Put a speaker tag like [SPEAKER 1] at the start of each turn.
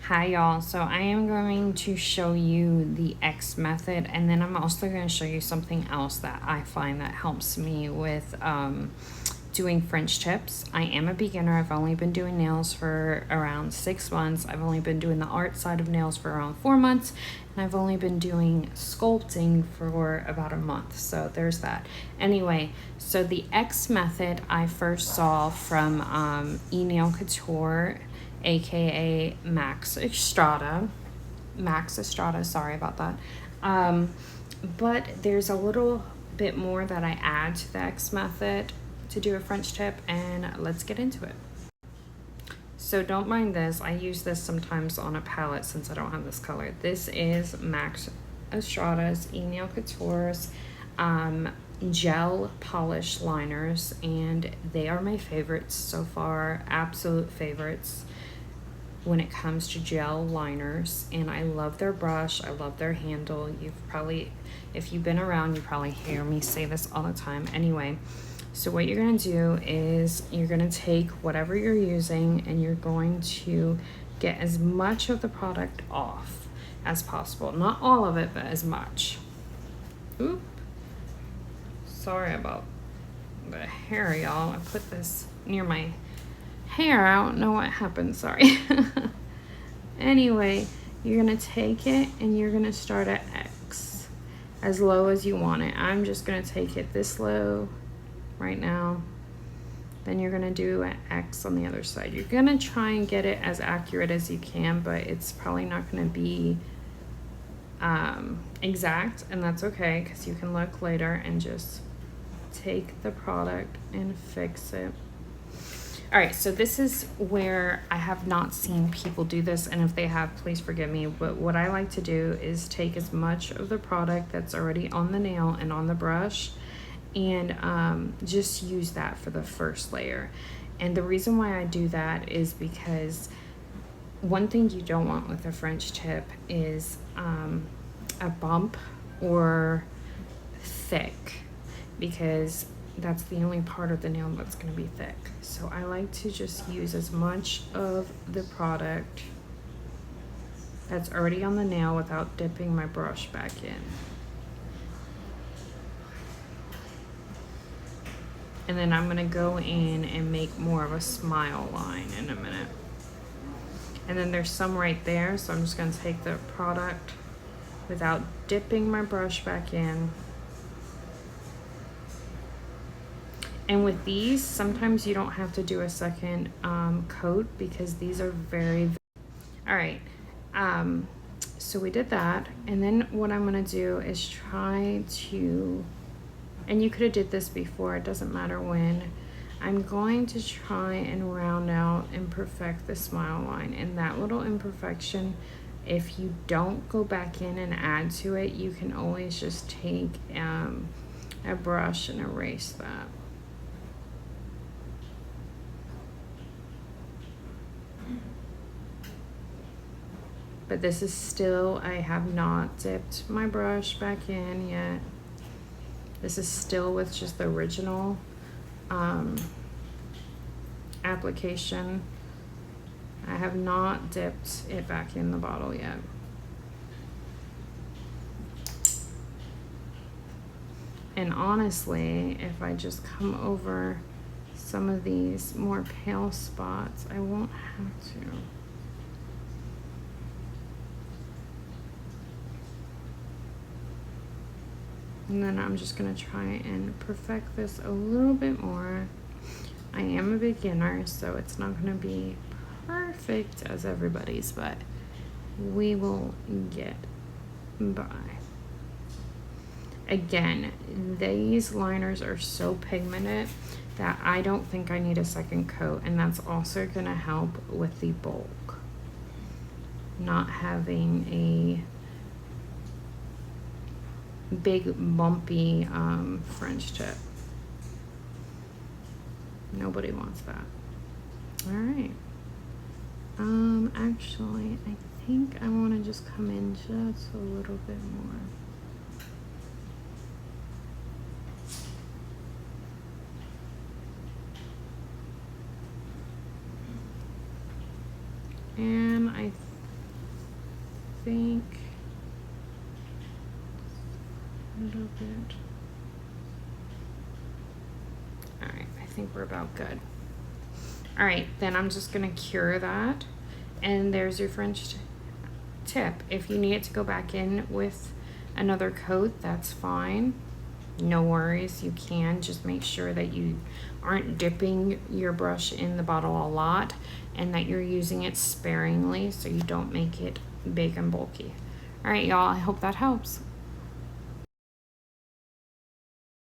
[SPEAKER 1] Hi y'all, so I am going to show you the X method, and then I'm also going to show you something else that I find that helps me with doing French tips. I am a beginner. I've only been doing nails for around 6 months. I've only been doing the art side of nails for around 4 months, and I've only been doing sculpting for about a month. So there's that. Anyway, so the X method I first saw from eNail Couture, aka Max Estrada. Sorry about that. But there's a little bit more that I add to the X method to do a French tip, and let's get into it. So don't mind this. I use this sometimes on a palette since I don't have this color. This is Max Estrada's eNail Couture's gel polish liners, and they are my favorites so far, absolute favorites when it comes to gel liners. And I love their brush, I love their handle. If you've been around, you probably hear me say this all the time. Anyway, so what you're going to do is you're going to take whatever you're using and you're going to get as much of the product off as possible. Not all of it, but as much. Oop. Sorry about the hair, y'all. I put this near my hair. I don't know what happened. Sorry. Anyway, you're going to take it and you're going to start at X, as low as you want it. I'm just going to take it this low right now. Then you're going to do an X on the other side. You're going to try and get it as accurate as you can, but it's probably not going to be exact, and that's okay, because you can look later and just take the product and fix it. All right, so this is where I have not seen people do this, and if they have, please forgive me, but what I like to do is take as much of the product that's already on the nail and on the brush and just use that for the first layer. And the reason why I do that is because one thing you don't want with a French tip is a bump or thick, because that's the only part of the nail that's going to be thick. So I like to just use as much of the product that's already on the nail without dipping my brush back in. And then I'm going to go in and make more of a smile line in a minute. And then there's some right there, so I'm just going to take the product without dipping my brush back in. And with these, sometimes you don't have to do a second coat, because these are very all right. So we did that, and then what I'm going to do is try to, and you could have did this before, it doesn't matter when. I'm going to try and round out and perfect the smile line. And that little imperfection, if you don't go back in and add to it, you can always just take a brush and erase that. But this is still, I have not dipped my brush back in yet. This is still with just the original application. I have not dipped it back in the bottle yet. And honestly, if I just come over some of these more pale spots, I won't have to. And then I'm just going to try and perfect this a little bit more. I am a beginner, so it's not going to be perfect as everybody's, but we will get by. Again, these liners are so pigmented that I don't think I need a second coat, and that's also going to help with the bulk. Not having a big bumpy French tip. Nobody wants that. All right. Actually, I think I want to just come in just a little bit more. And I think a little bit. All right, I think we're about good. All right, then I'm just gonna cure that. And there's your French tip. If you need it to go back in with another coat, that's fine. No worries, you can. Just make sure that you aren't dipping your brush in the bottle a lot and that you're using it sparingly so you don't make it big and bulky. All right, y'all, I hope that helps.